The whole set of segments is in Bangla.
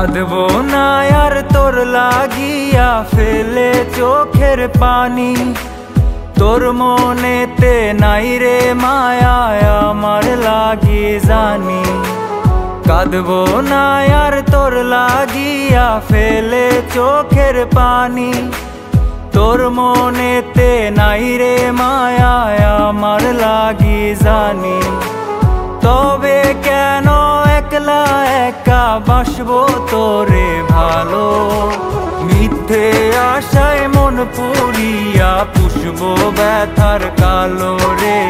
কাঁদবো না আর তোর লাগিয়া ফেলে চোখের পানি, তোর মনেতে নাই রে মায়া আমার লাগি জানি। কাঁদবো না আর তোর লাগিয়া ফেলে চোখের পানি, তোর মনেতে নাই রে মায়া আমার লাগি জানি। তবে কেন একলা একা বাসবো তোরে ভালো, মিথ্যে আশায় মন পুরিয়া পুষবো ব্যথার কালো রে।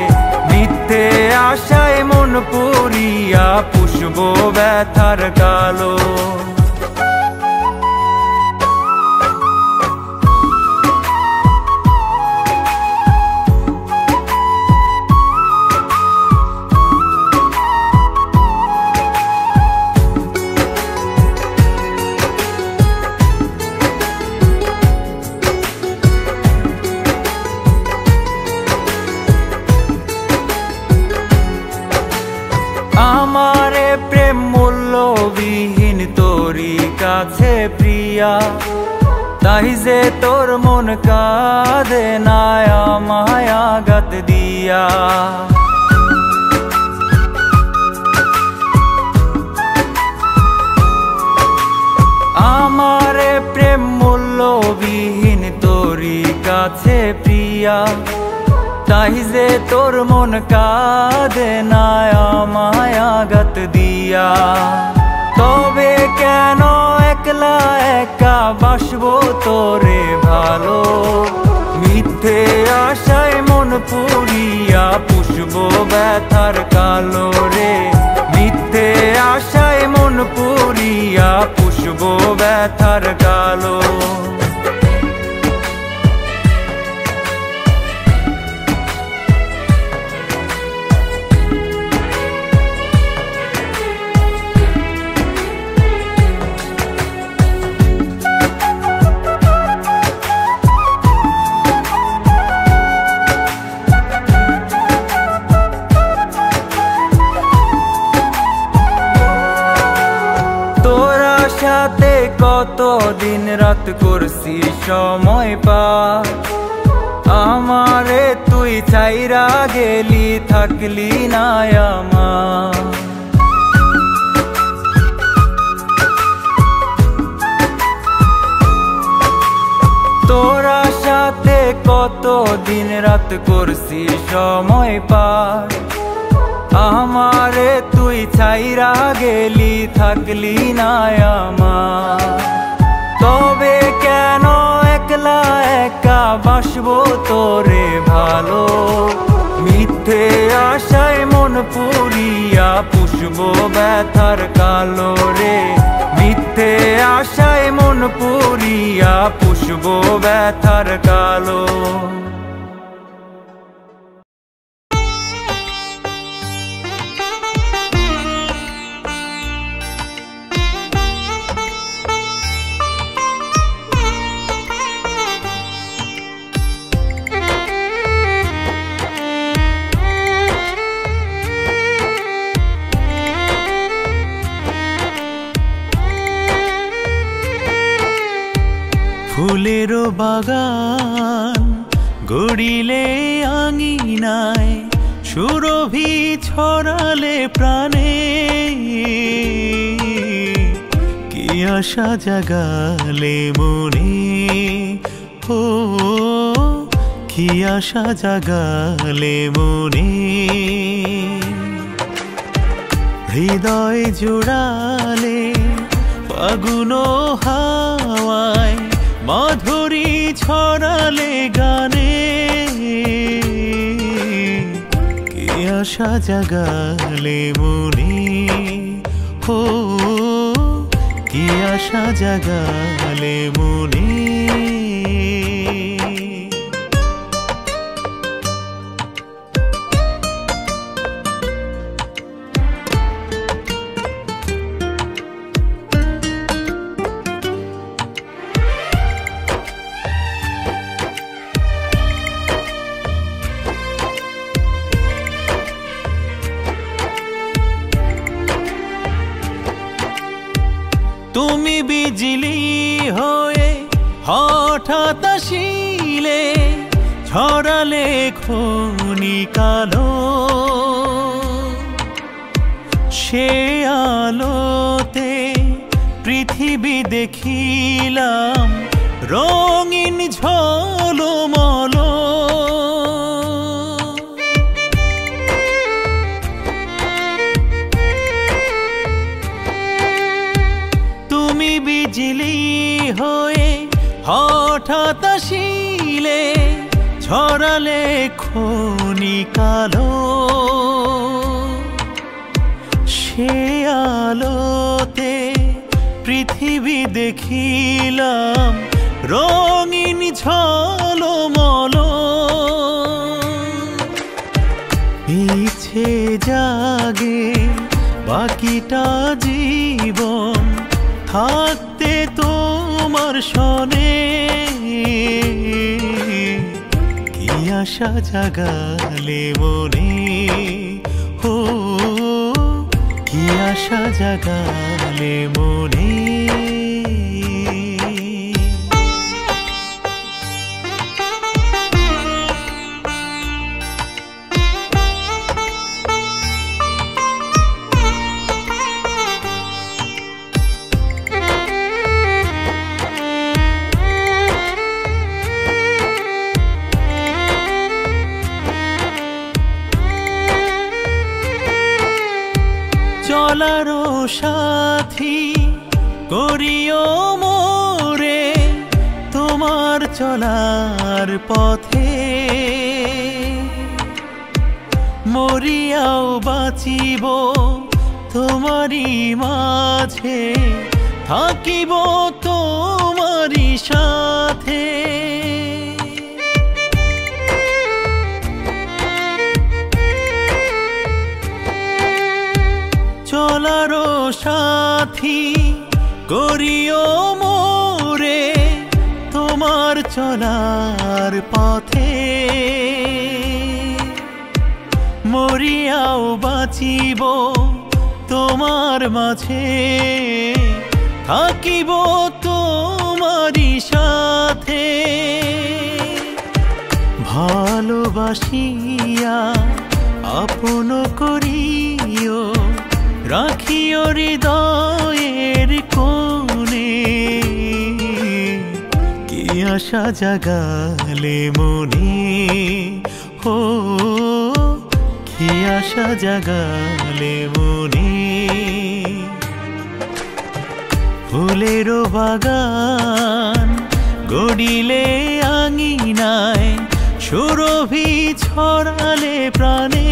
মিথ্যে আশায় মন পুরিয়া পুষবো ব্যথার কালো। আমারে প্রেম মূল্যবিহীন তোরি কাছে প্রিয়া, তাই যে তোর মন কাঁদে না আমায় আঘাত দিয়া। আমারে প্রেম মূল্যবিহীন তোরি কাছে প্রিয়া, তাই যে তোর মন কাঁদে না আমায় আঘাত দিয়া। তবে কেন একলা একা বাসবো তোরে ভালো, মিথ্যে আশায় মন পুরিয়া পুষবো ব্যথার কালো রে। মিথ্যে আশায় মন পুরিয়া পুষবো ব্যথার কালো। সাথে কত দিন রাত করছি সময় পার, আমারে তুই চাইরা গেলি থাকলি না আমার। তোরা সাথে কত দিন রাত করছি সময় পার, আমারে তুই চাইরা গেলি থাকলি না আমার। তবে কেন একলা একা বাসবো তোরে ভালো, মিথ্যে আশায় মন পুরিয়া পুষবো ব্যথার কালো রে। মিথ্যে আশায় মন পুরিয়া পুষবো ব্যথার কালো। ফুলেরও বাগান গড়িলে আঙিনায়, সুরভি ছড়ালে প্রাণে, কি আশা জাগালে মনে, ও কি আশা জাগালে মনে। হৃদয় জোড়ালে ফাগুন হাওয়ায়, মাধুরী ছড়ালে গানে, কি আশা জাগালে মনে, ও কি আশা জাগালে মনে। তুমি হঠাৎ আসিলে ছড়ালে ক্ষণিকালো সে আলোতে পৃথিবী দেখিলাম রঙিন ঝলমল তুমি বিজলি হয়ে হঠাৎ আসিলে ছড়ালে ক্ষণিকালো সে আলোতে পৃথিবী দেখিলাম রঙিন ঝলমল ইচ্ছে জাগে বাকিটা জীবন থাকতে তোমার সনে কি আশা জাগালে মনে ও কি আশা জাগালে মনে চলারো সাথী করিও মোরে তোমার চলার পথে মরিয়াও বাঁচিব তোমারই মাঝে থাকিব তোমারই সাথে চলারো সাথী করিও মোরে তোমার চলার পথে মরিয়াও বাঁচিব তোমার মাঝে থাকিব তোমারই সাথে ভালোবাসিয়া আপন করিও রাখিও হৃদয়ের কোণে কি আশা জাগালে মনে ও কি আশা জাগালে মনে ফুলের বাগান গড়িলে আঙিনায় সুরভি ছড়ালে প্রাণে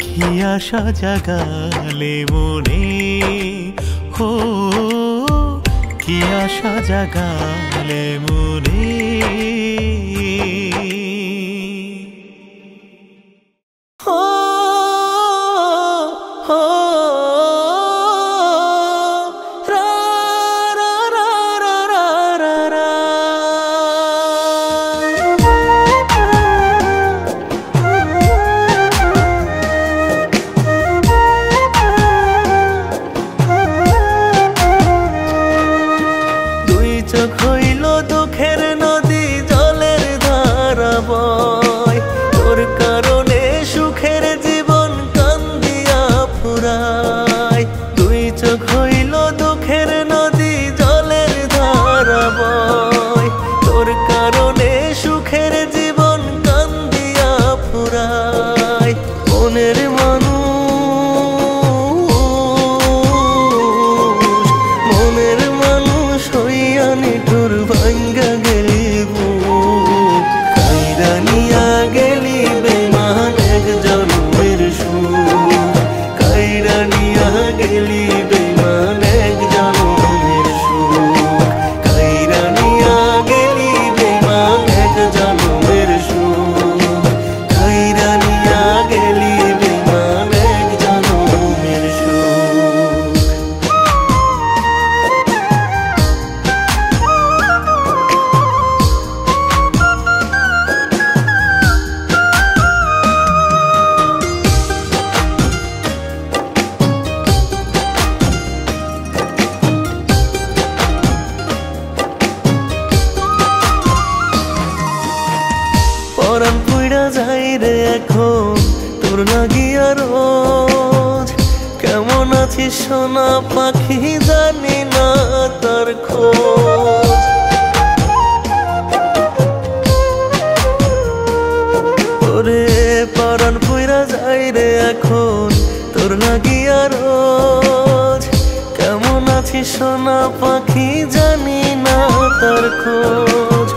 কি আশা জাগালে মনে ও কি আশা জাগালে মনে মনের মানুষ হইয়া নিঠুর লাগিয়া রোজ কেমন আছিস সোনা পাখি জানি না তার খোঁজ ওরে পরাণ পুইরা যাই রে এখন তোর লাগিয়া রোজ কেমন আছিস সোনা পাখি জানি না তার খোঁজ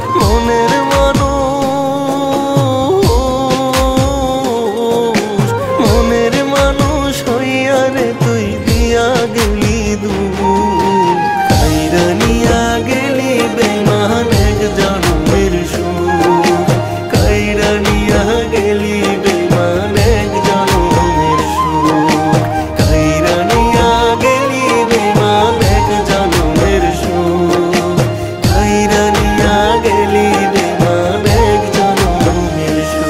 মনের মানুষ হইয়া রে তুই দিয়া গেলি দূর কাইরা নিয়া গেলি বেমান এক জন্মের সুখ কাইরা নিয়া গেলি বেমান এক জন্মের সুখ কাইরা নিয়া গেলি বেমান এক জন্মের সুখ কাইরা নিয়া গেলি বেমান এক জন্মের সুখ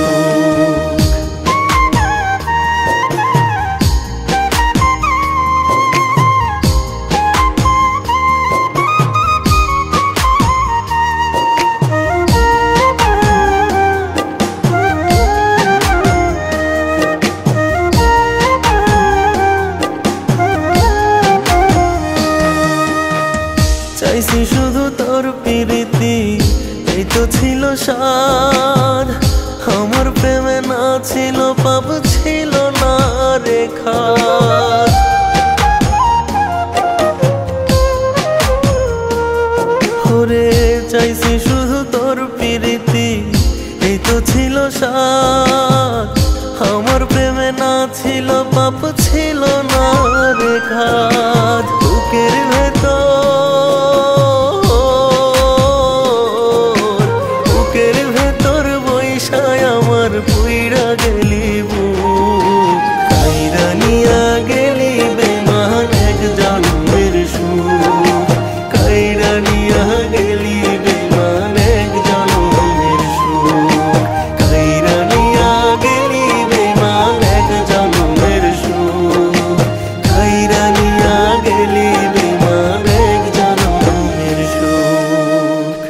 চাইছি শুধু তোর প্রীতি এই তো ছিল সার আমার প্রেমে না ছিল পাপ ছিল না রেখা ওরে চাইছি শুধু তোর প্রীতি এই তো ছিল সার আমার প্রেমে না ছিল পাপ ছিল না রেখা বুকের ভেতর বৈশায় আমার পুইরা গেলি বুক কাইরা নিয়া গেলি বেমান এক জন্মের সুখ কাইরা নিয়া গেলি বেমান এক জন্মের সুখ কাইরা নিয়া গেলি বেমান এক জন্মের সুখ কাইরা নিয়া গেলি বেমান এক জন্মের সুখ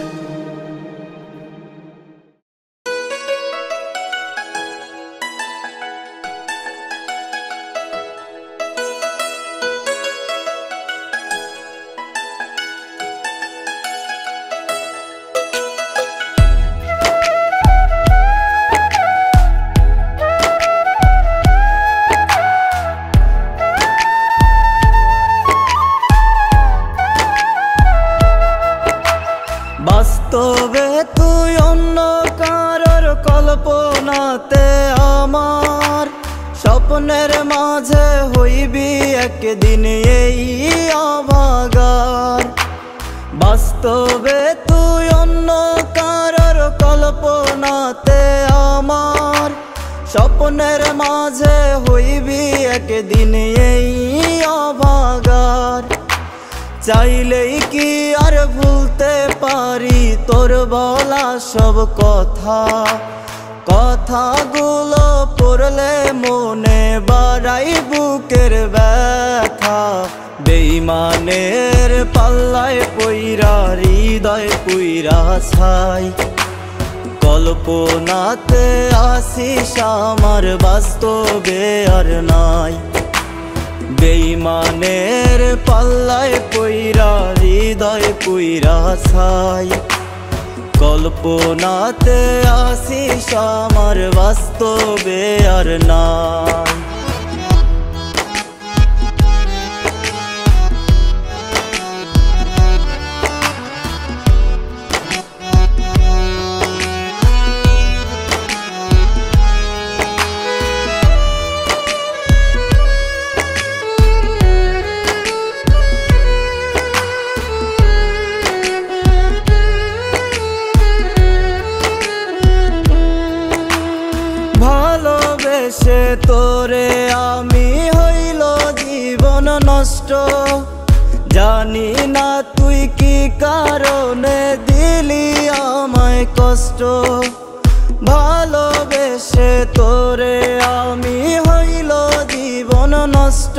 বাস্তবে তুই অন্য কারোর কল্পনাতে আমার স্বপ্নের মাঝে হইবি একদিন এই অভাগার বাস্তবে তুই অন্য কারোর কল্পনাতে আমার স্বপ্নের মাঝে হইবি একদিন এই অভাগার চাইলেই কি আর ভুলতে পারি তোর বলা সব কথাগুলো পড়লে মনে বাড়াই বুকের ব্যথা বেঈমানের পাল্লায় পইরা হৃদয় পুইরা ছাই কল্পনাতে আসিস আমার বাস্তবে আর নাই বেঈমানের পাল্লায় পইরা হৃদয় পুইরা ছাই কল্পনাতে আসিস আমার বাস্তবে আর নাই ভালোবেসে তোরে আমি হইল জীবন নষ্ট জানি না তুই কি কারণে দিলি আমায় কষ্ট ভালোবেসে তোরে আমি হইল জীবন নষ্ট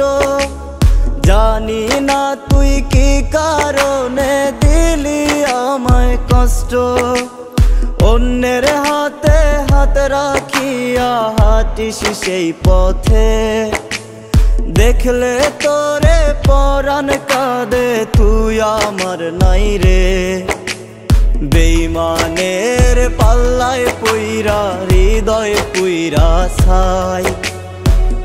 জানি না তুই কি কারণে দিলি আমায় কষ্ট অন্যের হাতে হাত রাখিয়া হাঁটিস সেই পথে, দেখলে তোরে পরাণ কাঁদে তুই আমার নাই রে। বেইমানের পাল্লায় পইরা হৃদয় পুইরা ছাই,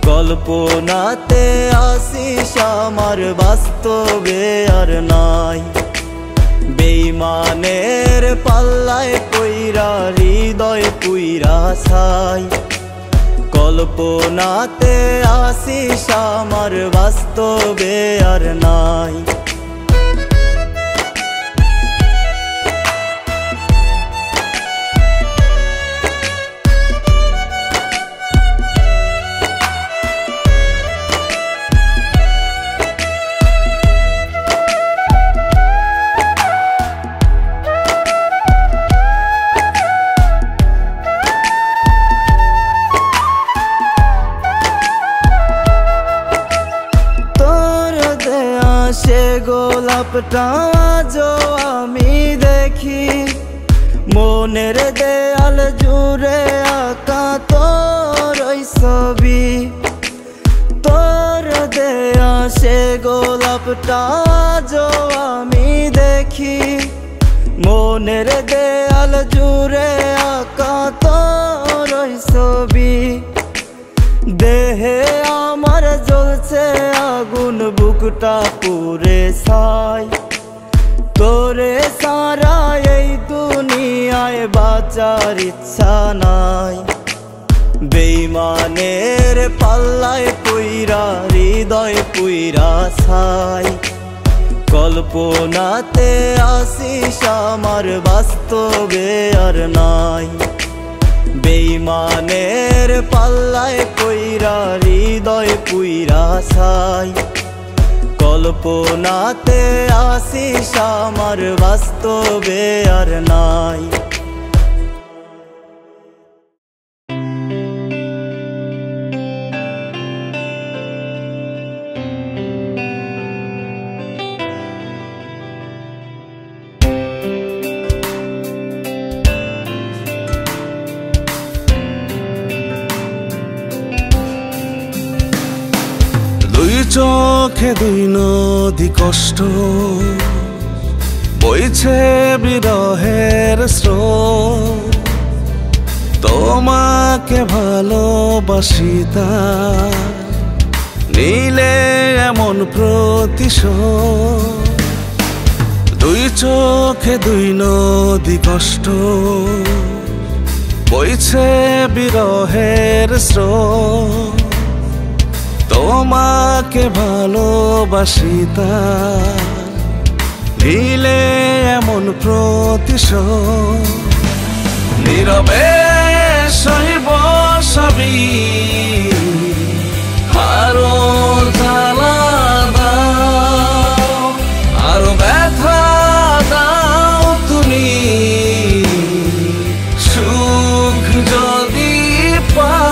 কল্পনাতে আসিস আমার বাস্তবে আর নাই। বেইমানের পাল্লায় পইরা হৃদয় পুইরা ছাই, কল্পনাতে আসিস আমার বাস্তবে আর নাই। সে গোলাপটা আজও আমি দেখি, মনের দেয়াল জুড়ে আঁকা তোর ওই ছবি। তোর দেয়া সে গোলাপটা আজও আমি দেখি, মনের দেয়াল জুড়ে আঁকা তোর ওই ছবি। দেহে আমার জ্বলছে আগুন, বুকটা পুড়ে ছাই, তোরে সারা এই দুনিয়ায় বাঁচার ইচ্ছা নাই। বেইমানের পাল্লায় পইরা হৃদয় পুইরা ছাই, কল্পনাতে আসিস আমার বাস্তবে আর নাই। বেইমানের পাল্লায় পইরা হৃদয় পুইরা ছাই, কল্পনাতে আসিস আমার বাস্তবে আর নাই। চোখে দুই নদী কষ্ট, বইছে বিরহের স্রোত। তোমাকে ভালোবাসি তাই নিলে এমন প্রতিশোধ। দুই চোখে দুই নদী কষ্ট, বইছে বিরহের স্রোত। তোমাকে ভালোবাসি তাই নিলে এমন প্রতিশোধ। নীরবে সইব সবই, আরো জ্বালা দাও, আরো ব্যথা দাও তুমি, সুখ যদি পাও।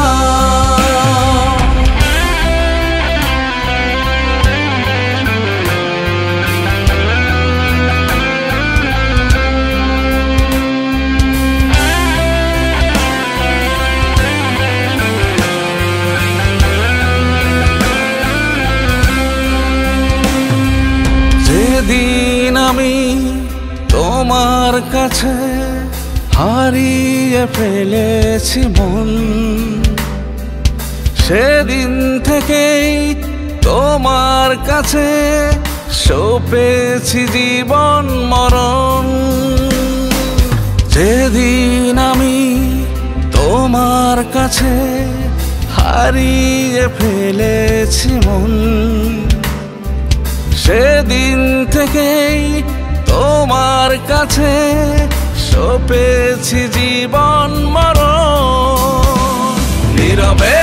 যেদিন আমি তোমার কাছে হারিয়ে ফেলেছি মন, সেদিন থেকেই তোমার কাছে সঁপেছি জীবন মরণ। যেদিন আমি তোমার কাছে হারিয়ে ফেলেছি মন, সেদিন থেকেই তোমার কাছে সঁপেছি জীবন মরণ। নীরবে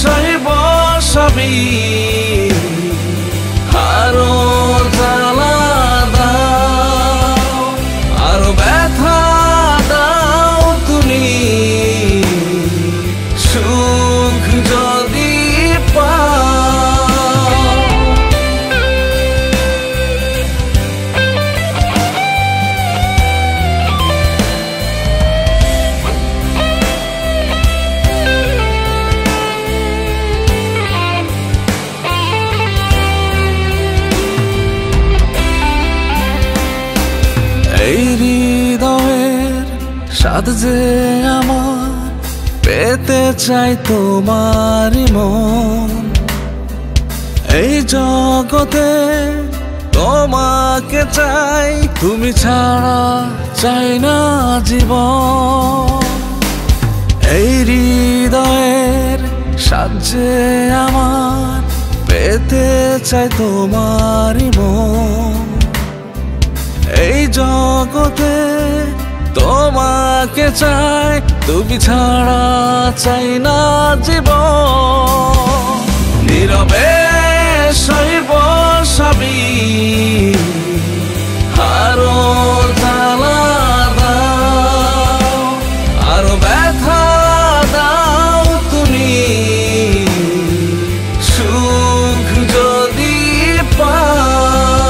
সইব সবই, আরো জ্বালা দাও, আরো ব্যথা দাও তুমি, সুখ যদি পাও। হৃদয়ের স্বাদ যে আমার পেতে চাই তোমারই মন। এই জগতে তোমাকে চাই, তুমি ছাড়া চাই না জীবন। এই হৃদয়ের স্বাদ যে আমার পেতে চাই তোমারই মন। এই জগতে তোমাকে চাই, তুমি ছাড়া চাই না জীবন। নীরবে সইব সবই, আরো জ্বালা দাও, আরো ব্যথা দাও তুমি, সুখ যদি পাও।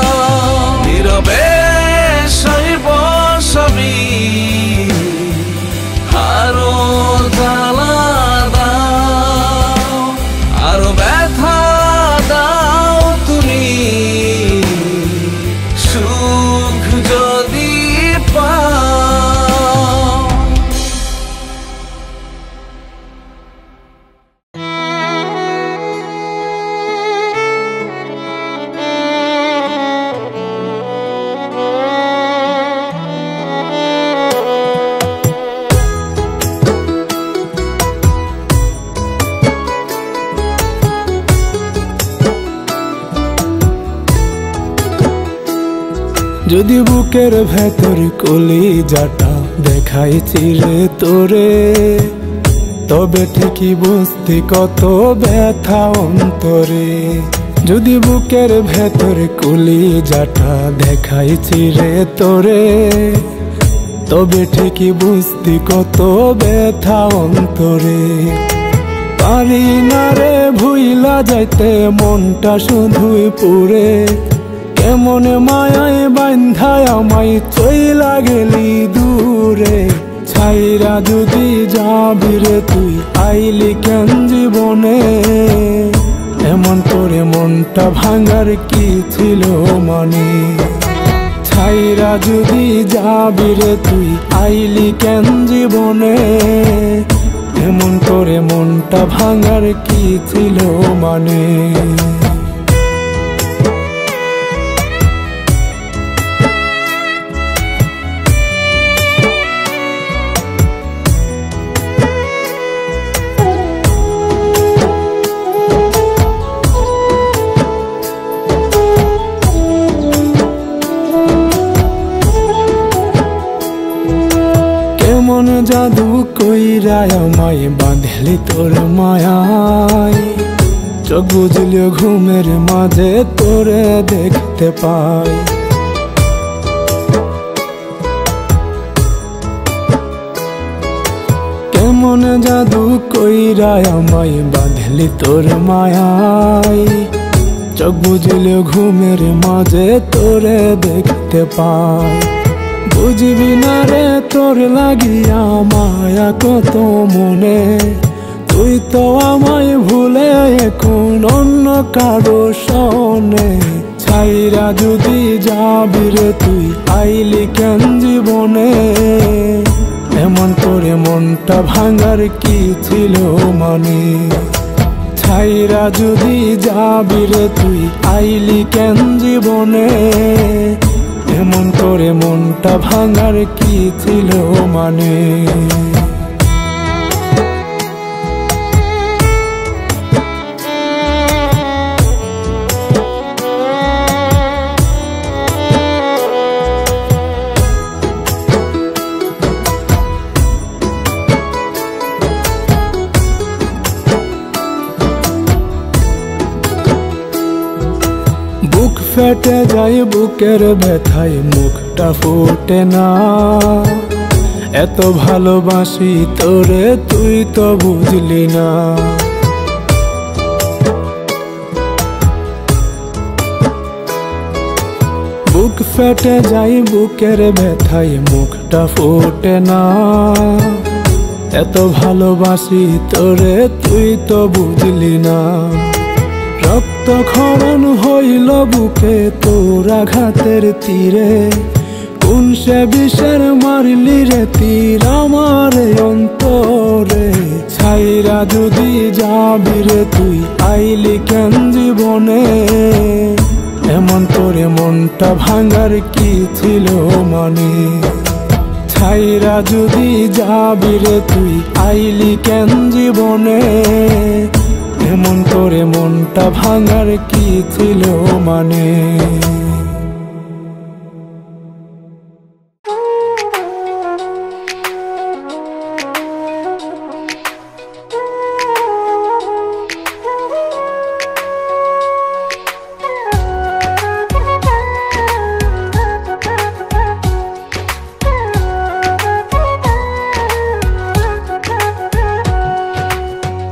নীরবে সইব সবই, আরো জ্বালা দাও, আরো ব্যথা দাও তুমি, সুখ যদি পাও। যদি বুকের ভেতর কলিজাটা দেখাই চিরে তোরে, তবে ঠিকই বুঝতি কত ব্যথা অন্তরে। যদি বুকের ভেতর কলিজাটা দেখাই চিরে তোরে, তবে ঠিকই বুঝতি কত ব্যথা অন্তরে। পারি না রে ভুইলা যাইতে মনটা শুধুই পুরে, কেমন মায়ায় বান্ধায় আমায় চইলা গেলি দূরে। ছাইরা যদি যাবি রে তুই আইলি কেন জীবনে, এমন করে মনটা ভাঙার কি ছিল মানে। ছাইরা যদি যাবি রে তুই আইলি কেন জীবনে, এমন করে মনটা ভাঙার কি ছিল মানে। কেমন জাদু কইরা আমায় বাঁধলি তোর মায়ায়, চোখ বুঝলিও ঘুমের মাঝে তোরে দেখতে পাই। কেমন জাদু কইরা আমায় বাঁধলি তোর মায়ায়, চোখ বুঝলিও ঘুমের মাঝে তোরে দেখতে পাই। বুঝবি না রে তোর লাগিয়া মায়া কত মনে, তুই তো আমায় ভুলে এখন অন্য কারো শোনে। ছাইরা যদি যাবি রে তুই আইলি কেন জীবনে, এমন করে মনটা ভাঙার কি ছিল মানে। ছাইরা যদি যাবি রে তুই আইলি কেন জীবনে, এমন করে মনটা ভাঙার কি ছিল মানে। বুক ফেটে যায় বুকের ব্যথায় মুখটা ফুটে না, এত ভালোবাসি তোরে তুই তো বুঝলি না। বুক ফেটে যায় বুকের ব্যথায় মুখটা ফুটে না, এত ভালোবাসি তোরে তুই তো বুঝলি না। রক্তক্ষরণ হইল বুকে তোর আঘাতের তীরে, কোন সে বিষের মারলি রে তীর আমার অন্তরে ছাইরা যদি যাবি রে তুই আইলি কেন জীবনে এমন করে মনটা ভাঙার কি ছিল মানে ছাইরা যদি যাবি রে তুই আইলি কেন জীবনে এমন করে মনটা ভাঙার কি ছিল মানে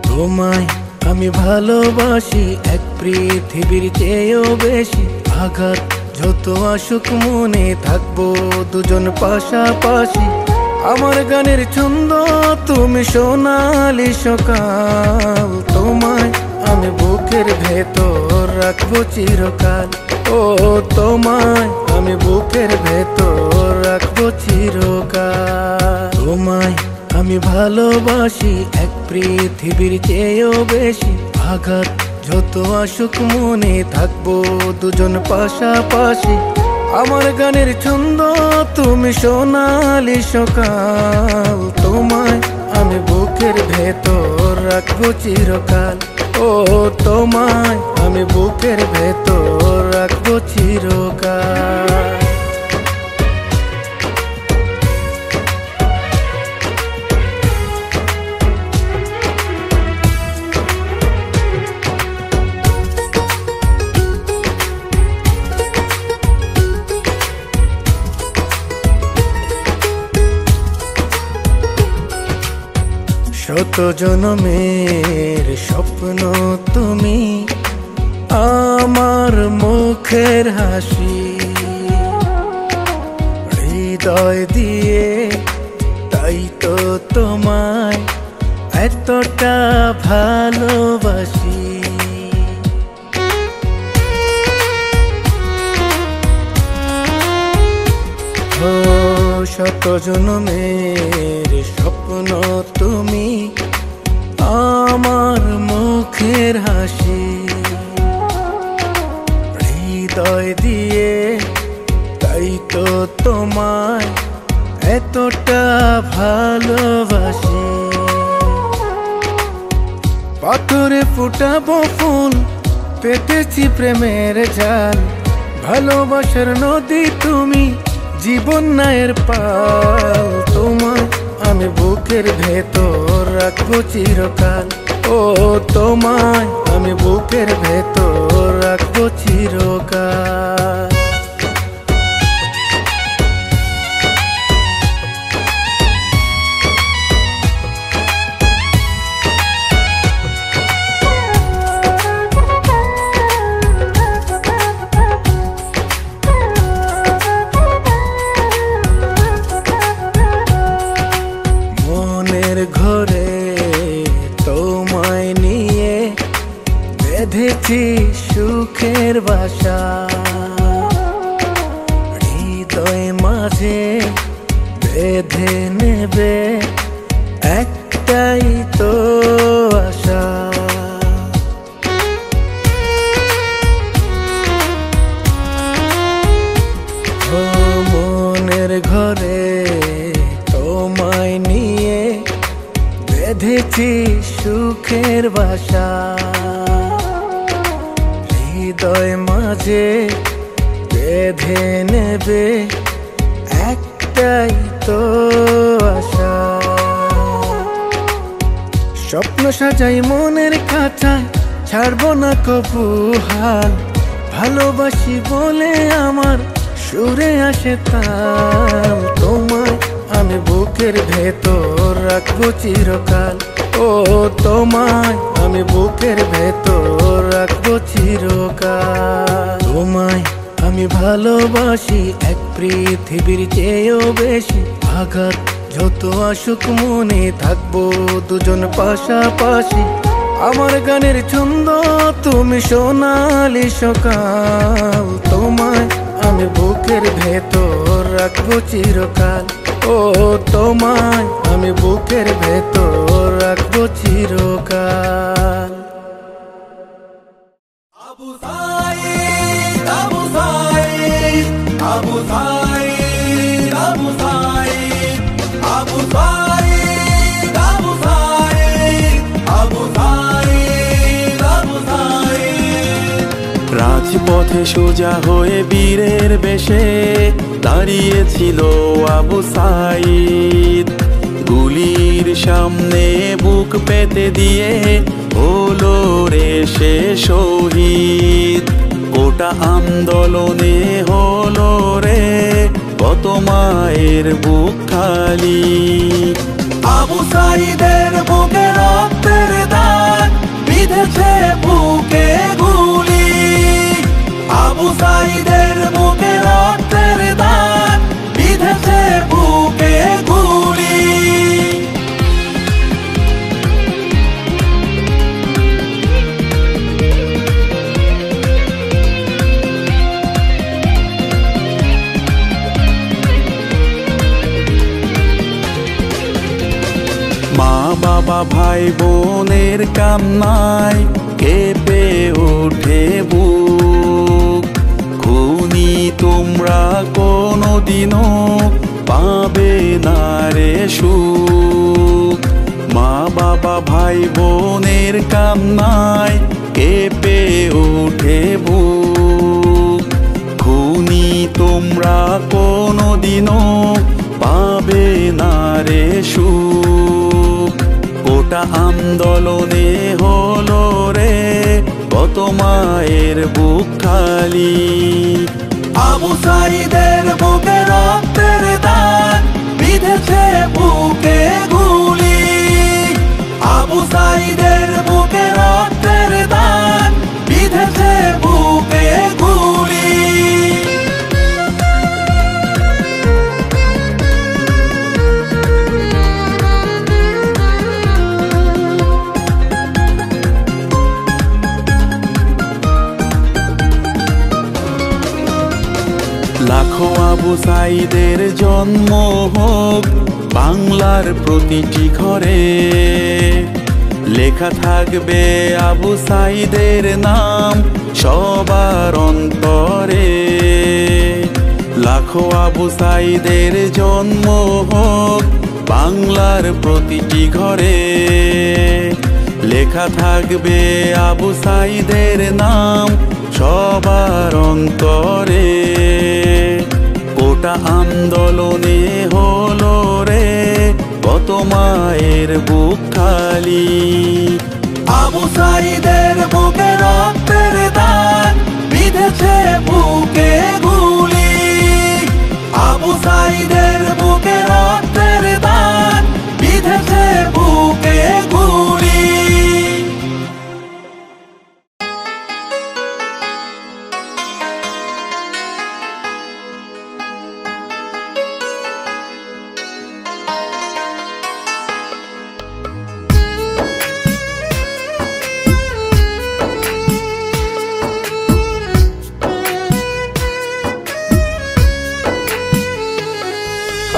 তোমায় আমি ভালোবাসি এক পৃথিবীর চেয়েও বেশি আঘাত যত আসুক মনে থাকবো দুজন পাশাপাশি আমার গানের ছন্দ তুমি সোনালি সকাল তোমায় আমি বুকের ভেতর রাখবো চিরকাল ও তোমায় আমি বুকের ভেতর রাখবো চিরকাল তোমায় আমি ভালোবাসি এক পৃথিবীর চেয়েও বেশি আঘাত যত আসুক মনে থাকবো দুজন পাশাপাশি আমার গানের ছন্দ তুমি সোনালি সকাল তোমায় আমি বুকের ভেতর রাখবো চিরকাল ও তোমায় আমি বুকের ভেতর রাখবো চিরকাল শত জনমের স্বপ্ন তুমি আমার মুখের হাসি হৃদয় দিয়ে তাই তো তোমায় এতটা ভালোবাসি ও শত জনমের স্বপ্ন তুমি আমার মুখের হাসি হৃদয় দিয়ে তাই তো তোমায় এতটা ভালোবাসি পাথরে ফুটাবো ফুল পেতেছি প্রেমের জাল ভালোবাসার নদী তুমি জীবন নায়ের পাল তোমায় আমি বুকের ভেতর রাখবো চিরকাল ও তোমায় আমি বুকের ভেতর রাখবো চিরকাল ঘরে তোমায় নিয়ে বেঁধেছি সুখের বাসা হৃদয় মাঝে বেঁধে নেবে একটাই তো আশা ও মনের ঘরে তোমায় নিয়ে বেঁধেছি সুখের বাসা হৃদয় মাঝে বেঁধে নেবে একটাই তো আশা স্বপ্ন সাজাই মনের খাঁচায় ছাড়বো না কবু হাল ভালোবাসি বলে আমার সুরে আসে তাল তোমায় আমি বুকের ভেতর রাখবো চিরকাল ও তোমায় আমি বুকের ভেতর রাখবো চিরকাল তোমায় আমি ভালোবাসি এক পৃথিবীর চেয়েও বেশি আঘাত যত আসুক মনে থাকবো দুজন পাশাপাশি আমার গানের ছন্দ তুমি সোনালি সকাল তোমায় আমি বুকের ভেতর রাখবো চিরকাল। ও তোমায় আমি বুকের ভেতর রাখবো চিরকাল। আবু সাঈদ আবু সাঈদ আবু সাঈদ আবু সাঈদ আবু সাঈদ আবু সাঈদ আবু সাঈদ আবু সাঈদ। রাজপথে সোজা হয়ে বীরের বেশে দাঁড়িয়েছিল আবু সাঈদ। গুলির সামনে বুক পেতে দিয়ে হলো রে সে শহীদ। গোটা আন্দোলনে হলো রে কত মায়ের বুক খালি। আবু সাঈদের বুকে রক্তের দাগ বিঁধেছে বুকে গুলি। আবু সাঈদের বুকে রক্তের দাগ বিঁধেছে বুকে গুলি। মা বাবা ভাই বোনের কান্নায় কেঁপে ওঠে বুক। খুনি তোমরা কোনোদিনও পাবে না রে সুখ। মা বাবা ভাই বোনের কান্নায় কেঁপে ওঠে বুক। খুনি তোমরা কোনোদিনও পাবে না রে সুখ। গোটা আন্দোলনে হলো রে কত মায়ের বুক খালি। আবু সাঈদের বুকে রক্তের দাগ বিঁধেছে বুকে গুলি। আবু সাঈদের বুকে রক্তের দাগ বিঁধেছে বুকে গুলি। লাখো আবু সাঈদের জন্ম হোক বাংলার প্রতিটি ঘরে। লেখা থাকবে আবু সাঈদের নাম সবার অন্তরে। লাখো আবু সাঈদের জন্ম হোক বাংলার প্রতিটি ঘরে। লেখা থাকবে আবু সাঈদের নাম সবার অন্তরে। গোটা আন্দোলনে হলো রে কত মায়ের বুক খালি। আবু সাঈদের বুকে রক্তের দাগ বিঁধেছে বুকে গুলি। আবু সাঈদের বুকে রক্তের দাগ বিঁধেছে বুকে গুলি।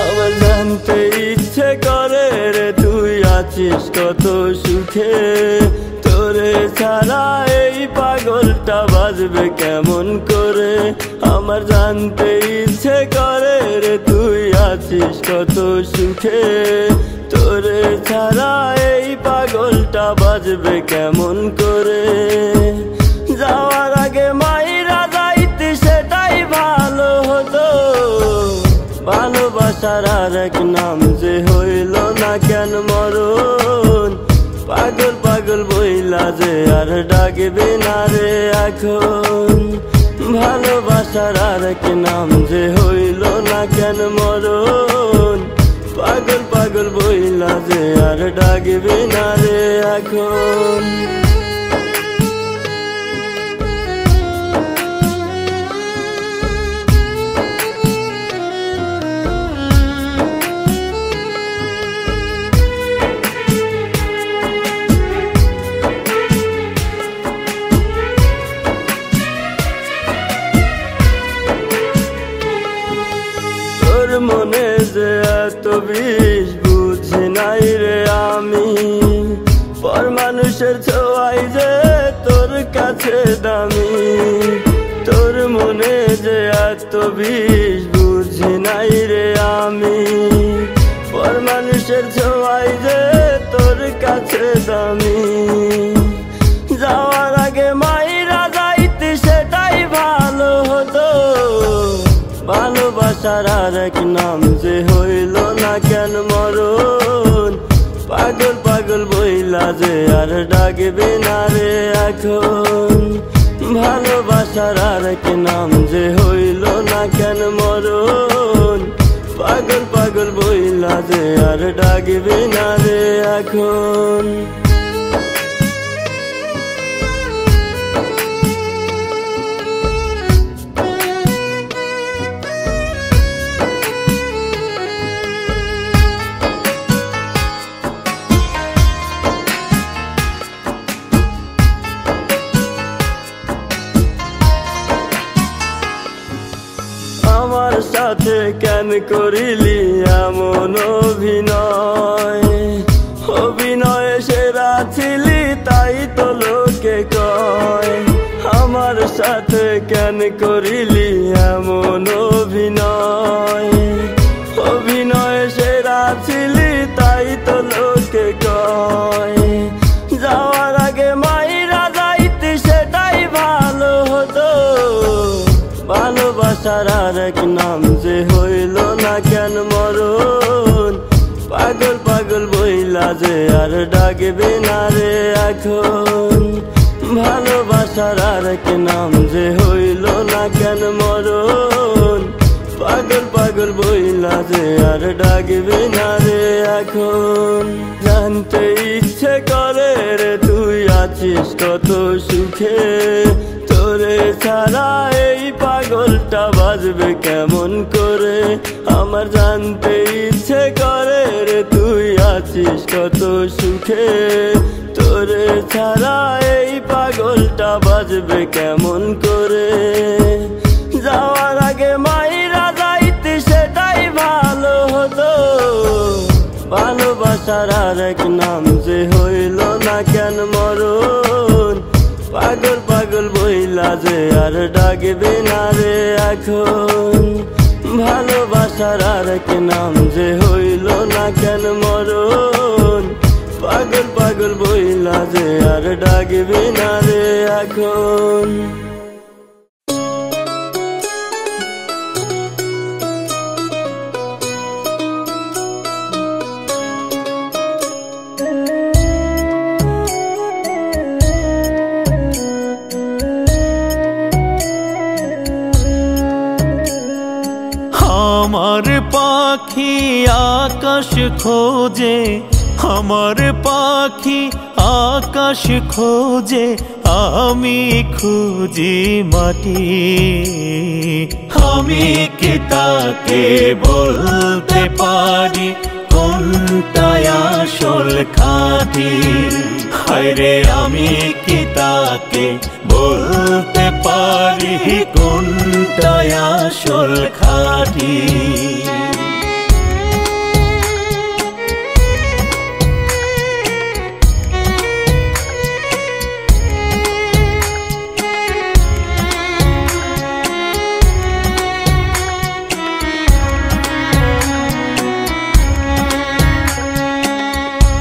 আমার জানতে ইচ্ছে করে রে তুই আছিস কত সুখে। তোরে ছাড়া এই পাগলটা বাজবে কেমন করে। আমার জানতে ইচ্ছে করে রে তুই আছিস কত সুখে। তোরে ছাড়া এই পাগলটা বাজবে কেমন করে। যাওয়ার আগে মাইরা যাইতি সেটাই ভালো হতো। ভালোবাসার আর এক নাম যে হইল না কেন মরণ। পাগল পাগল বইলা যে আর ডাকবে না রে এখন। ভালোবাসার আর এক নাম যে হইল না কেন মরণ। পাগল পাগল বইলা যে আর ডাকবে না রে এখন। এত বিষ বুঝি নাই রে আমি। পর মানুষের ছোঁয়াই যে তোর কাছে দামি, তোর মনে যে এত বিষ বুঝি নাই রে আমি। পর মানুষের ছোঁয়াই যে তোর কাছে দামি। যাওয়ার আগে মাইরা যাইতি সেটাই ভালো হতো। ভালোবাসার আর এক নাম যে হইল না কেন মরণ। পাগল পাগল বইলা যে আর ডাকবে না রে এখন। ভালোবাসার আর এক নাম যে হইল না কেন মরণ। পাগল পাগল বইলা যে আর ডাকবে না রে এখন। আমার সাথে কেন করিলি এমন অভিনয়। অভিনয়ে সেরা ছিলি তাই তো লোকে কয়। আমার সাথে কেন করিলি এমন অভিনয়। অভিনয়ে সেরা ছিলি তাই তো লোকে কয়। যাওয়ার আগে মাইরা যাইতি সেটাই ভালো হতো। ভালোবাসার আর এক নাম যে হইল না কেন মরণ। পাগল পাগল বইলা যে আর ডাকবে না রে এখন। ভালোবাসার আর এক নাম যে হইল না কেন মরণ। পাগল পাগল বইলা যে আর ডাকবে না রে এখন। জানতে ইচ্ছে করে রে তুই আছিস কত সুখে। তোরে ছাড়া এই পাগলটা বাজবে কেমন করে। আমার জানতে ইচ্ছে করে রে তুই আছিস কত সুখে। তোরে ছাড়া এই পাগলটা বাজবে কেমন করে। যাওয়ার আগে মাইরা যাইতি সেটাই ভালো হতো। ভালোবাসার আর এক নাম যে হইল না কেন মরণ। পাগল পাগল বইলা যে আর ডাকবে না রে এখন। ভালোবাসার আর এক নাম যে হইল না কেন মরণ। পাগল পাগল বইলা যে আর ডাকবে না রে এখন। আমার পাখি আকাশ খোঁজে, আমার পাখি আকাশ খোঁজে, আমি খুঁজি মাটি। আমি কি তাকে বলতে পারি কোনটা আসল খাঁটি? হায়রে আমি কি তাকে বলতে পারি কোনটা আসল খাঁটি?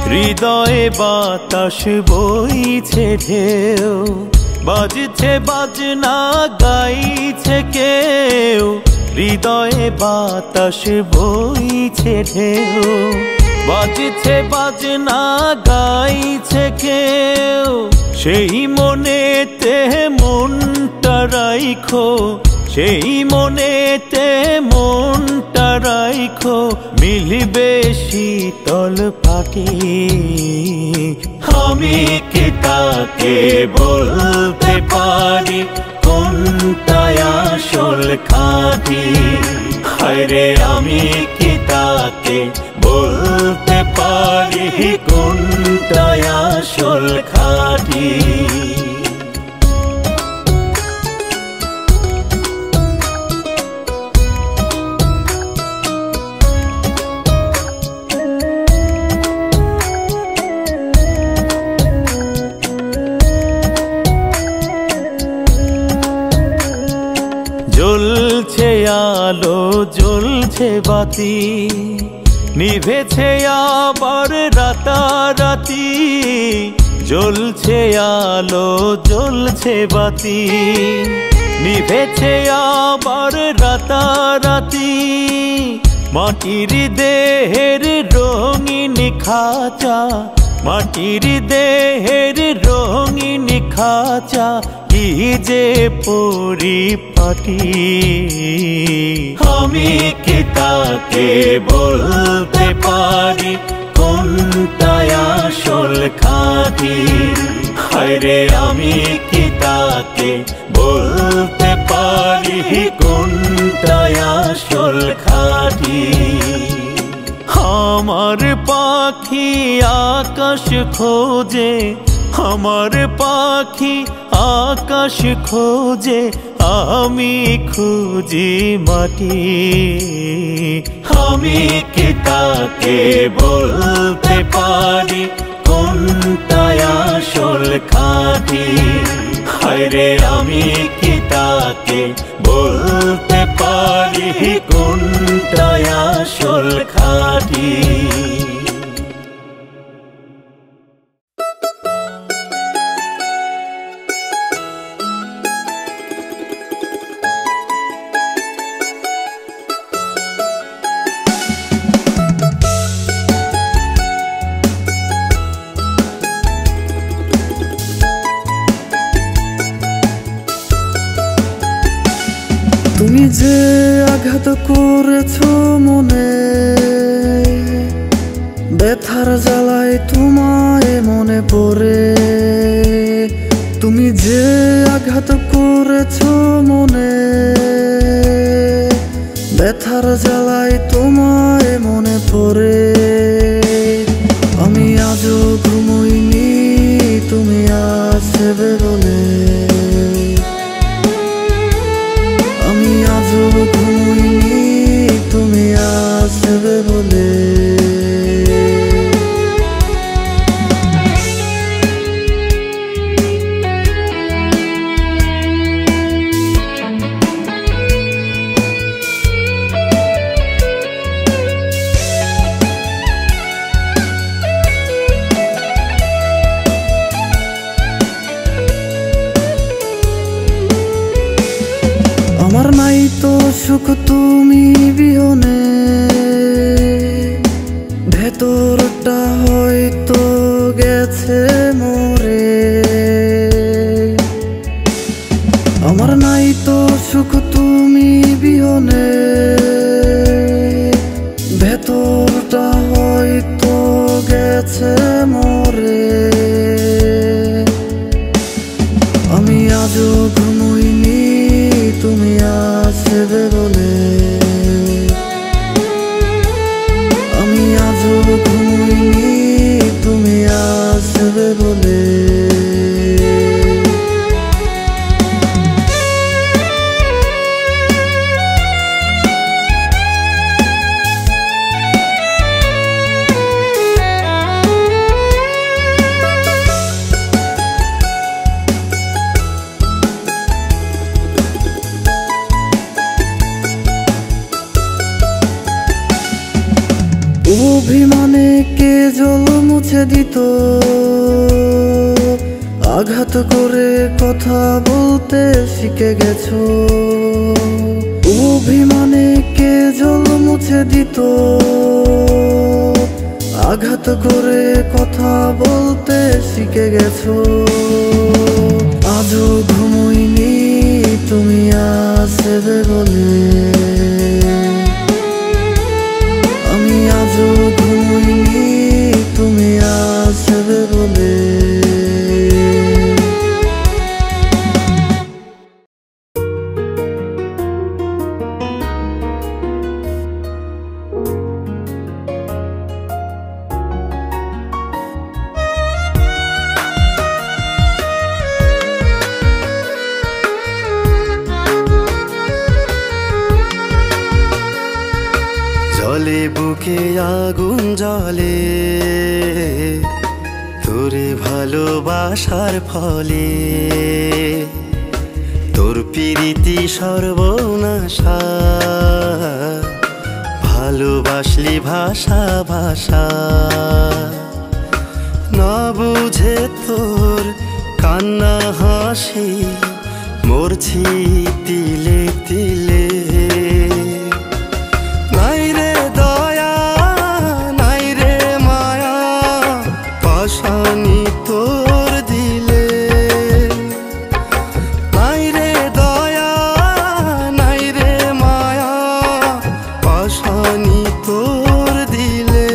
হৃদয়ে বাতাস বইছে ঢেউ, বাজছে বাজনা গাইছে কেউ। হৃদয়ে বাতাস বইছে ঢেউ, বাজছে বাজনা গাইছে কেউ। সেই মনেতে মনটা রাইখো, সেই মনেতে মনটা রাইখো, মিলবে শীতল পাটি। আমি কি তাকে বলতে পারি কোনটা আসল খাঁটি? হায়রে আমি কি তাকে বলতে পারি কোনটা আসল খাঁটি? জ্বলছে বাতি, নিভেছে আবার রাতারাতি, জ্বলছে আলো জ্বলছে বাতি, নিভেছে আবার রাতারাতি। মাটির দেহের রঙিন খাঁচা, মাটির দেহের রঙিন খাঁচা, কি যে পরিপাটি। আমি কি তাকে বলতে পারি কোনটাই আসল খাঁটি? হায়রে আমি কি তাকে বলতে পারি কোনটাই আসল খাঁটি? আমার পাখি আকাশ খোঁজে, আমার পাখি আকাশ খোঁজে, আমি খুঁজি মাটি। আমি কি তাকে বলতে পারি কোনটাই আসল খাঁটি? হায়রে আমি কি তাকে বলতে পারি কোনটাই আসল খাঁটি? তুমি যে আঘাত করেছো মনে, ব্যথার জ্বালায় তোমায় মনে পড়ে। তুমি যে আঘাত করেছো মনে, ব্যথার জ্বালায় তোমায় মনে পড়ে। আমি আজও ঘুমোইনি তুমি আসবে বলে, আমি আজও ঘুমোইনি তুমি আসবে বলে। আমার নাই তো সুখ তুমি বিহনে, ভেতরটা হয়তো গেছে মরে। আমার নাই তো সুখ তুমি বিহনে, ভেতরটা হয়তো গেছে মরে। আমি আজও ঘুমোইনি তুমি আসবে বলে, আমি আজও ঘুমোইনি তুমি আসবে বলে। অভিমানে কে জল মুছে দিত, আঘাত করে কথা বলতে শিখে গেছো। অভিমানে কে জল মুছে দিত, আঘাত করে কথা বলতে শিখে গেছো। আজও ঘুমোইনি তুমি আসবে বলে, আমি আজও ঘুমোইনি তুমি আসবে বলে। জলে বুকে আগুন জ্বলে তোরে ভালোবাসার ফলে, তোর প্রীতি সর্বনাশা ভালোবাসলি ভাষা ভাষা না বুঝে তোর কান্না হাসি মরছি তিলে তিলে নাই রে দয়া নাই রে মায়া পাশানি তোর দিলে নাই রে দয়া নাই রে মায়া পাশানি তোর দিলে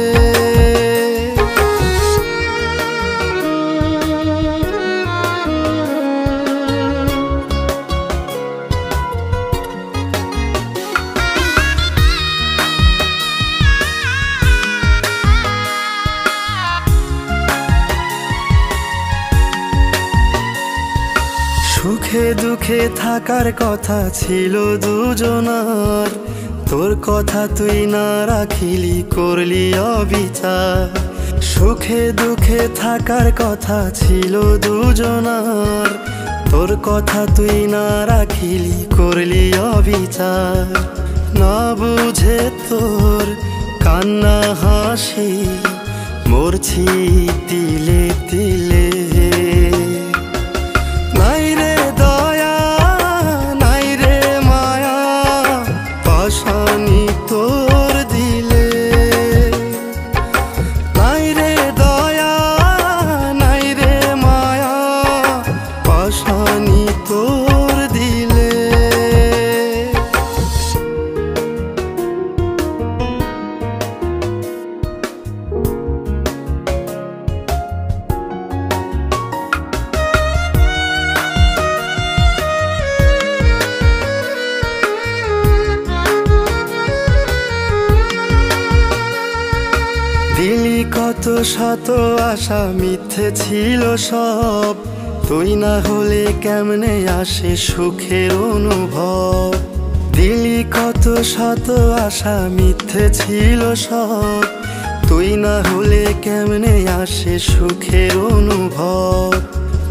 সুখে দুঃখে থাকার কথা ছিল দুজনার তোর কথা তুই না রাখিলি করলি অবিচার সুখে দুঃখে থাকার কথা ছিল দুজনার তোর কথা তুই না রাখিলি করলি অবিচার না বুঝে তোর কান্না হাসি মরছি তিলে তিলে নাই রে দয়া নাই রে মায়া পাশানি তোর দিলে নাই রে দয়া নাই রে মায়া পাশানি তোর দিলে দিলি কত শত আশা মিথ্যে ছিল সব তুই না হলে কেমনে আসে সুখের অনুভব দিলি কত শত আশা মিথ্যে ছিল সব তুই না হলে কেমনে আসে সুখের অনুভব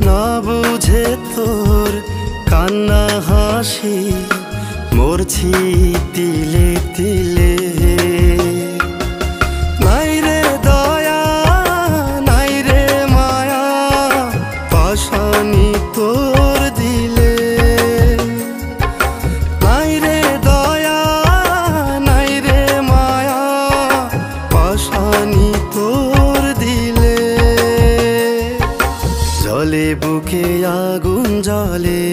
না বুঝে তোর কান্না হাসি মরছি তিলে তিলে নাই রে দয়া নাই রে মায়া পাশানি তোর দিলে নাই রে দয়া নাই রে মায়া পাশানি তোর দিলে জলে বুকে আগুন জ্বলে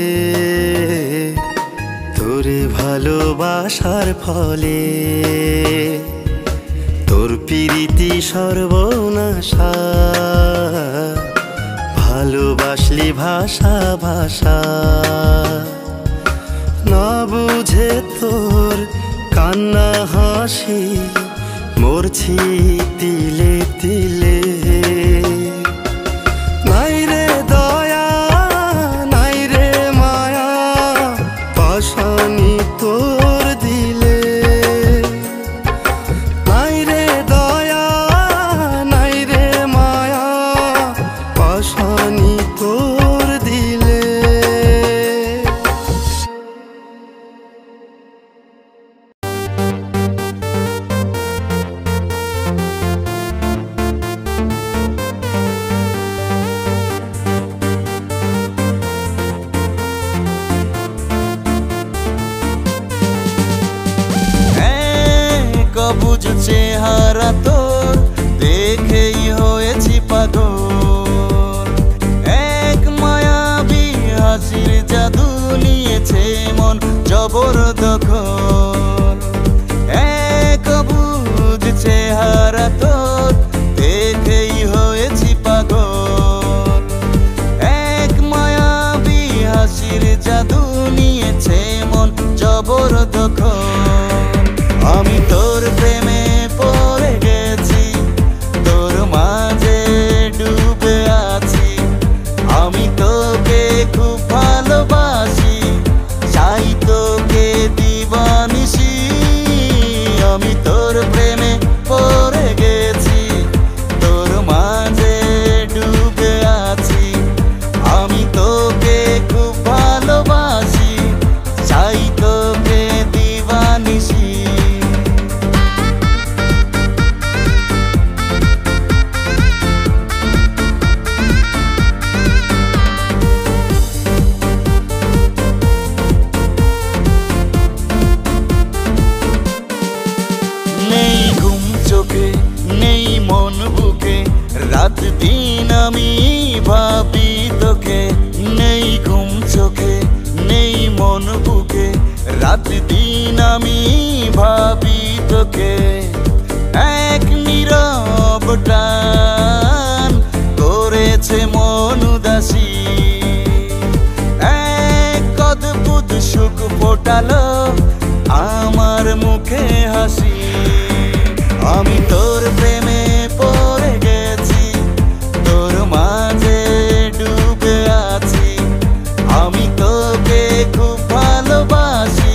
তোরে ভালোবাসার ফলে তোর প্রীতি সর্বনাশা ভালোবাসলি ভাষা ভাষা না বুঝে তোর কান্না হাসি মরছি তিলে তিলে নাই রে দয়া নাই রে মায়া পাশানি তোর দিলে নাই রে দয়া নাই রে মায়া পাশানি তোর দিলে সবুজ চেহারা তোর দেখেই হয়েছি পাগল এক মায়াবী হাসির জাদু নিয়েছে মন জবরদখল এক অবুঝ চেহারা তোর দেখেই হয়েছি পাগল এক মায়াবী হাসির জাদু নিয়েছে মন জবরদখল আমি তোর প্রেমে পড়ে গেছি তোর মাঝে ডুবে আছি আমি তোকে খুব ভালোবাসি চাই তোকে দিবানিশি আমি তোর প্রেমে পড়ে গেছি তোর মাঝে ডুবে আছি আমি তোকে খুব ভালোবাসি চাই তোকে রাত দিন আমি ভাবি তোকে, এক নীরব টান করেছে মন উদাসী। এক অদ্ভুত সুখ ফোটালো আমার মুখে হাসি। আমি তোর প্রেমে পড়ে গেছি, তোর মাঝে ডুবে আছি। আমি তোকে খুব ভালোবাসি,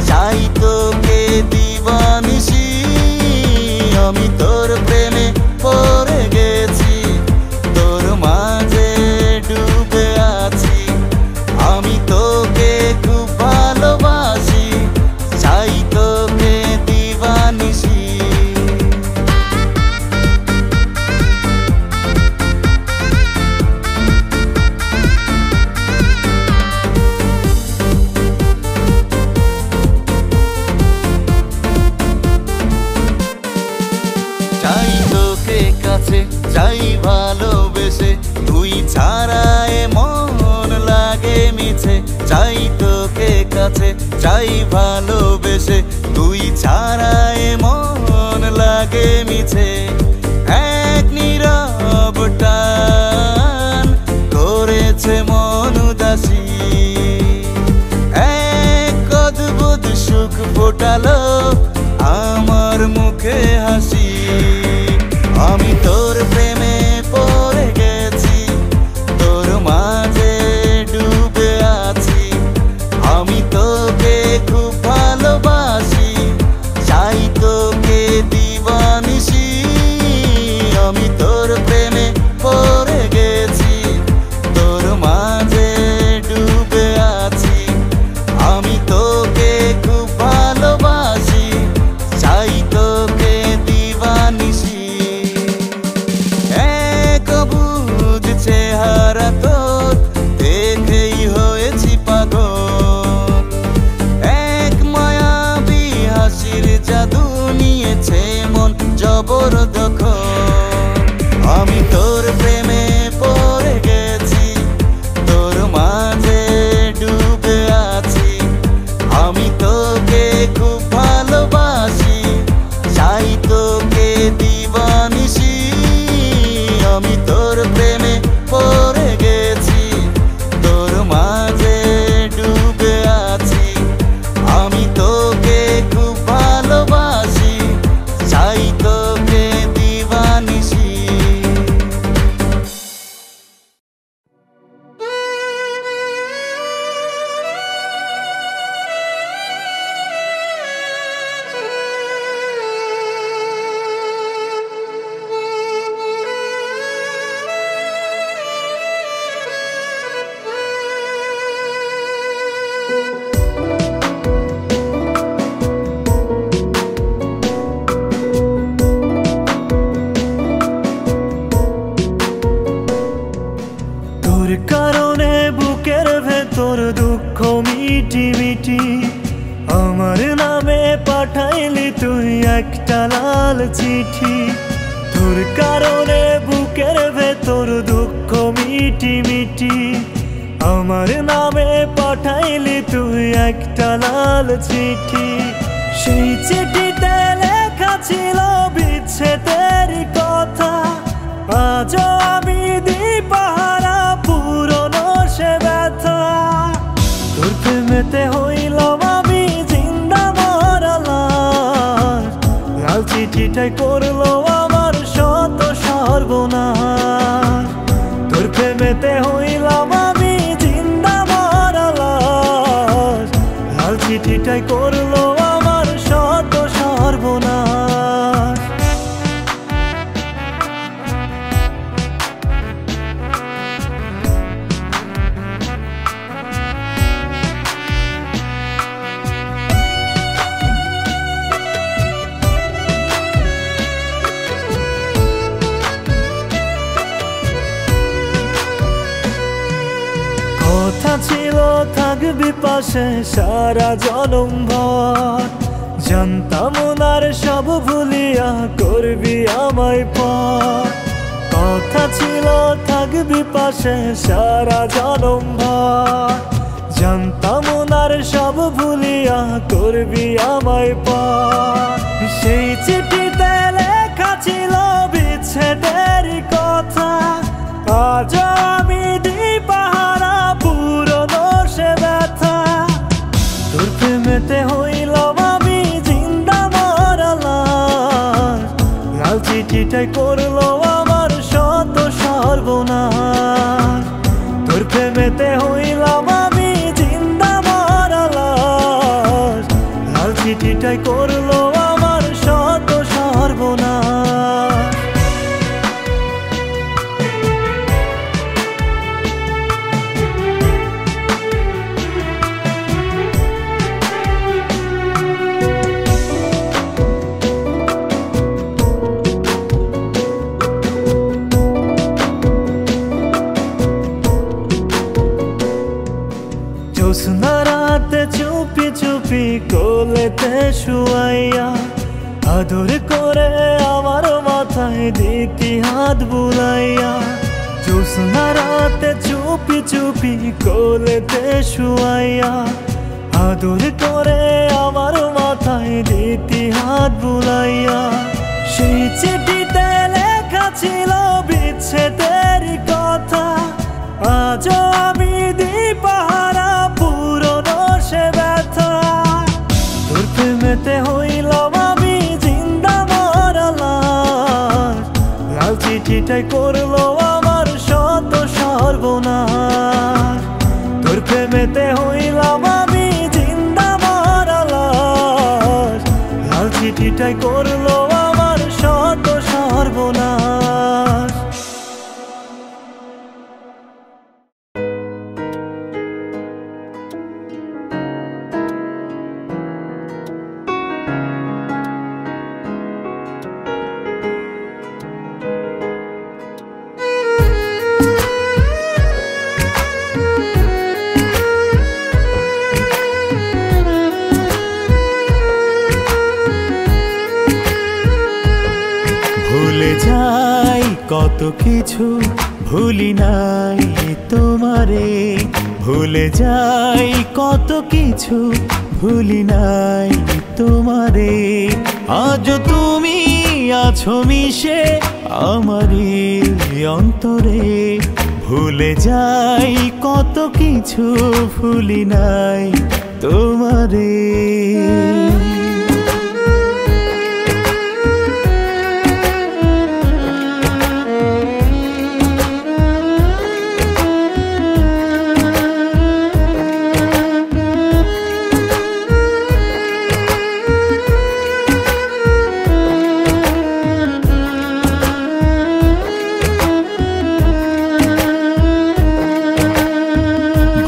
চাই তোকে দিবানিশি। আমি তোর প্রেমে পড়ে গেছি, তোর মাঝে ডুবে আছি। আমি তোকে খুব ভালোবাসি, চাই তোকে দিবানিশি। চাই তোকে কাছে, চাই ভালোবেসে, তুই ছাড়া এ মন লাগে মিছে। চাই তোকে কাছে, চাই ভালোবেসে, তুই ছাড়া এ মন লাগে মিছে। এক নীরব টান করেছে মন উদাসী। এক অদ্ভুত সুখ ফোটালো আমার মুখে হাসি। আমি তোর প্রেমে পড়ে গেছি, তোর মাঝে ডুবে আছি। আমি তোকে খুব ভালোবাসি, চাই তোকে দিবানিশি। আমি তোর প্রেমে পড়ে গেছি, তোর মাঝে ডুবে আছি। আমি তোকে খুব ভালোবাসি, চাই তোকে দিবানিশি। এক অবুঝ চেহারা তোর দেখেই হয়েছি পাগল। এক মায়াবী হাসির জাদু নিয়েছে মন জবরদখল। আমি তোর প্রেমে পড়ে গেছি, তোর মাঝে ডুবে আছি। আমি তোকে খুব ভালোবাসি, চাই তোকে দিবানিশি। আমি তোর প্রেমে পড়ে গেছি, তোর মাঝে ডুবে আছি। আমি তোকে খুব ভালোবাসি, চাই তোকে দিবানিশি। তোর কারণে বুকের ভেতর দুঃখ মিটি মিটি। আমার নামে পাঠাইলি তুই একটা লাল চিঠি। তোর কারণে বুকের ভেতর দুঃখ মিটি মিটি। আমার নামে পাঠাইলি তুই একটা লাল চিঠি। সেই চিঠিতে লেখা ছিল বিচ্ছেদের কথা। আজও আমি দিপাহারা পুরনো সে ব্যথা। তোর প্রেমেতে হইলাম আমি জিন্দা মরা লাশ। লাল চিঠিটাই করলো আমার শত সর্বনাশ। তোর প্রেমেতে হইলাম আমি জিন্দা মরা লাশ। লাল চিঠিটাই করলো আমার শত সর্বনাশ। কথা ছিল থাকবি পাশে সারা জনম ভর। জানতাম ওনার সব ভুলিয়া করবি আমায় পর। কথা ছিল থাকবি পাশে সারা জনম ভর। জানতাম ওনার সব ভুলিয়া করবি আমায় পার। সেই চিঠিতে লেখা ছিল বিচ্ছেদের কথা, আজ আমি দিপাহারা পুরনো সে ব্যথা। তোর প্রেমেতে হইলাম আমি জিন্দা মরা লাশ, লাল চিঠিটাই করলো আমার শত সর্বনাশ। তোর প্রেমেতে হইলাম আমি জিন্দা মরা লাশ, লাল চিঠিটাই করলো আমার শত সর্বনাশ। জ্যোৎস্না রাতে চুপি চুপি কোলেতে শুয়াইয়া আদর করে আমার মাথায় দিতি হাত বুলাইয়া। জ্যোৎস্না রাতে চুপি চুপি কোলেতে শুয়াইয়া আদর করে আমার মাথায় দিতি হাত বুলাইয়া। সেই চিঠিতে লেখা ছিল বিচ্ছেদের কথা, আজও আমি দিপাহারা পুরনো সে ব্যথা। তোর প্রেমেতে হইলাম আমি জিন্দা মরা লাশ, লাল চিঠিটাই করলো আমার শত সর্বনাশ। তোর প্রেমেতে হইলাম আমি জিন্দা মরা লাশ, লাল চিঠিটাই করলো আমার শত সর্বনাশ। ভুলে যাই কত কিছু, ভুলি নাই তোমারে। ভুলে যাই কত কিছু, ভুলি নাই তোমারে। আজ তুমি আছো মিশে আমারই অন্তরে। ভুলে যাই কত কিছু, ভুলি নাই তোমারে।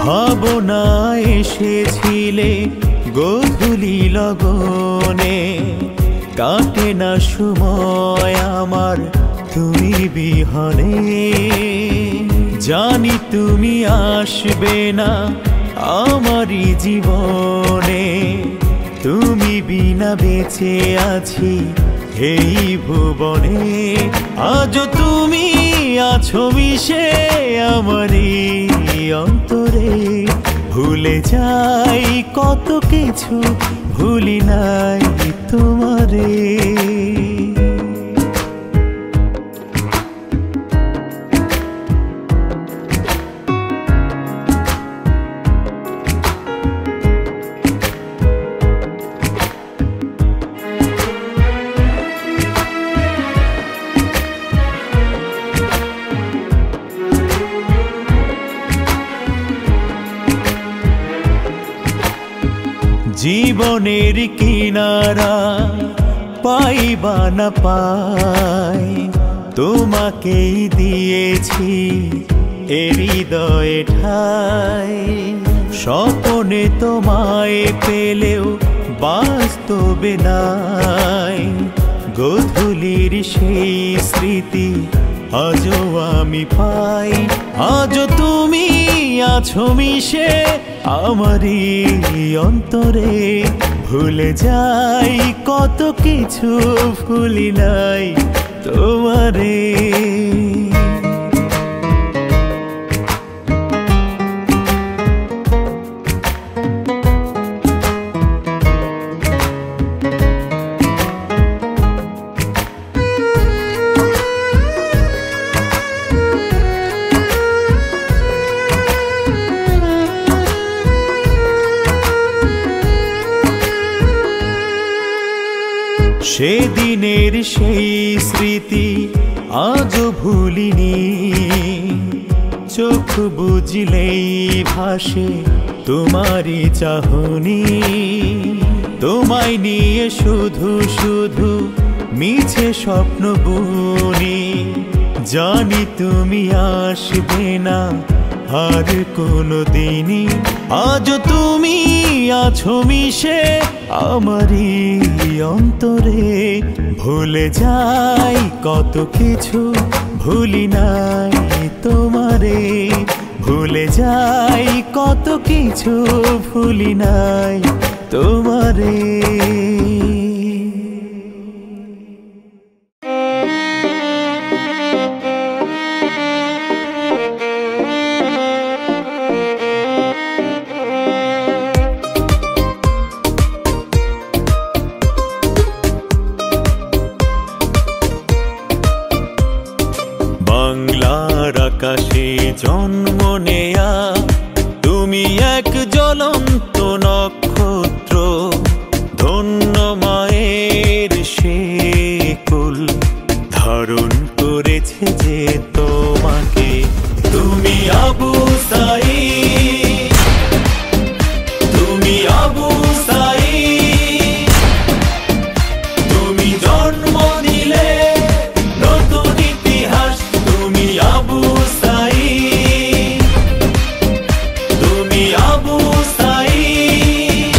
ভাবনা এসেছিলে গোধূলি লগনে, কাটে না সময় আমার তুমি বিহনে। জানি তুমি আসবে না আমারই জীবনে, তুমি বিনা বেঁচে আছি এই ভুবনে। আজ তুমি আছো মিশে আমারই অন্তরে। ভুলে যাই কত কিছু, ভুলি নাই তোমারে। জীবনের কিনারা পাইবা না পাই, তোমাকেই দিয়েছি এ হৃদয়ে ঠাই। স্বপ্নে তোমায় পেলেও বাস্তবে নাই, গোধূলির সেই স্মৃতি আজও আমি পাই। আজ তুমি আছো মিশে আমারই অন্তরে। ভুলে যাই কত কিছু, ভুলি নাই তোমারে। সেদিনের সেই স্মৃতি আজও ভুলিনি, চোখ বুঝলেই ভাসে তোমারই চাহনি। তোমায় নিয়ে শুধু শুধু মিছে স্বপ্ন বুনি, জানি তুমি আসবে না আর কোনো দিনই। আজ তুমি আছো মিশে আমারই অন্তরে, ভুলে যাই কত কিছু ভুলি নাই তোমারে, ভুলে যাই কত কিছু ভুলি নাই তোমারে। বাংলার আকাশে জন্ম নেয়া তুমি এক জ্বলন্ত নক্ষত্র, ধন্য মায়ের সে কুল ধারণ করেছে যে তোমাকে। তুমি আবু সাঈদ, তুমি আবু সাঈদ, তুমি জন্ম দিলে নতুন ইতিহাস। তুমি আবু সাঈদ, তুমি আবু সাঈদ,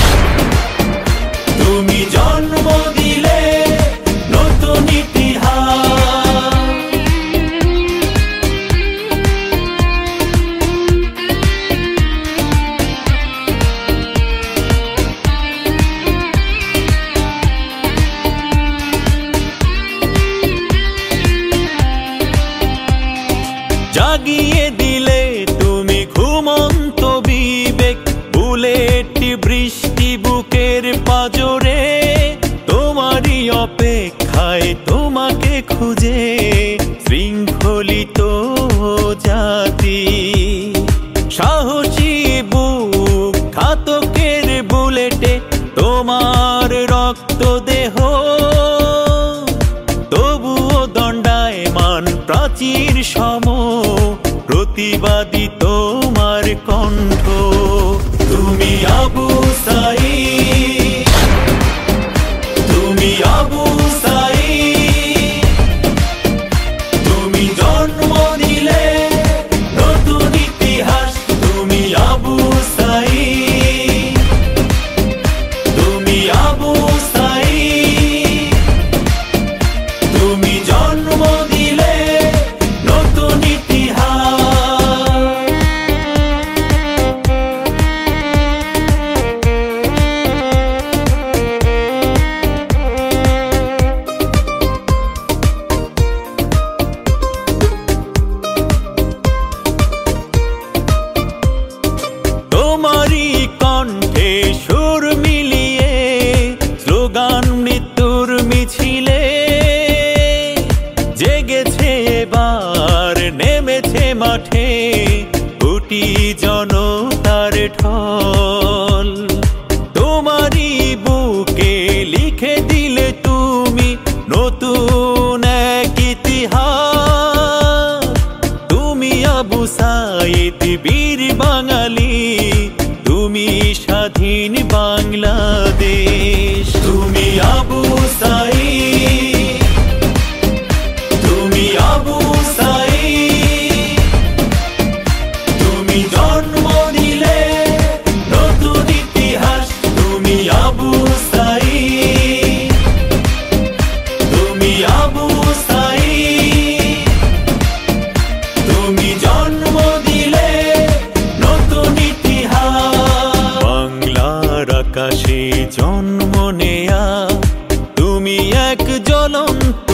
তুমি জন্ম দিলে নতুন ইতিহাস। জাগিয়ে দিলে তুমি ঘুমন্ত বিবেক, বুলেট বৃষ্টি বুকের পাজরে, তোমারই অপেক্ষায় তোমাকে খুঁজে শৃঙ্খলিত জাতি। সাহসী বুক ঘাতকের বুলেটে তোমার রক্ত দেহ, তবুও দণ্ডায়মান প্রাচীর সম প্রতিবাদী তোমার কণ্ঠ। তুমি আবু সাঈদ, তুমি আবু সাঈদ, তুমি জন্ম দিলে নতুন ইতিহাস। তুমি আবু সাঈদ, তুমি আবু সাঈদ, তুমি জন্ম দিলে নতুন ইতিহাস। তোমারই কণ্ঠে সুর মিলিয়ে স্লোগান মৃত্যুর মিছিলে, জেগেছে এবার নেমেছে মাঠে কোটি জনতার ঢল। তোমারই বুকে লিখে দিলে তুমি নতুন এক ইতিহাস। তুমি আবু সাঈদ বীর বাঙালি, তুমি স্বাধীন বাংলাদেশ। তুমি আবু সাঈদ, তুমি আবু সাঈদ, তুমি জন্ম দিলে নতুন ইতিহাস। তুমি আবু সাঈদ, তুমি আবু সাঈদ, তুমি জন্ম দিলে নতুন ইতিহাস। বাংলার আকাশে জন্ম নেয়া তুমি এক জ্বলন্ত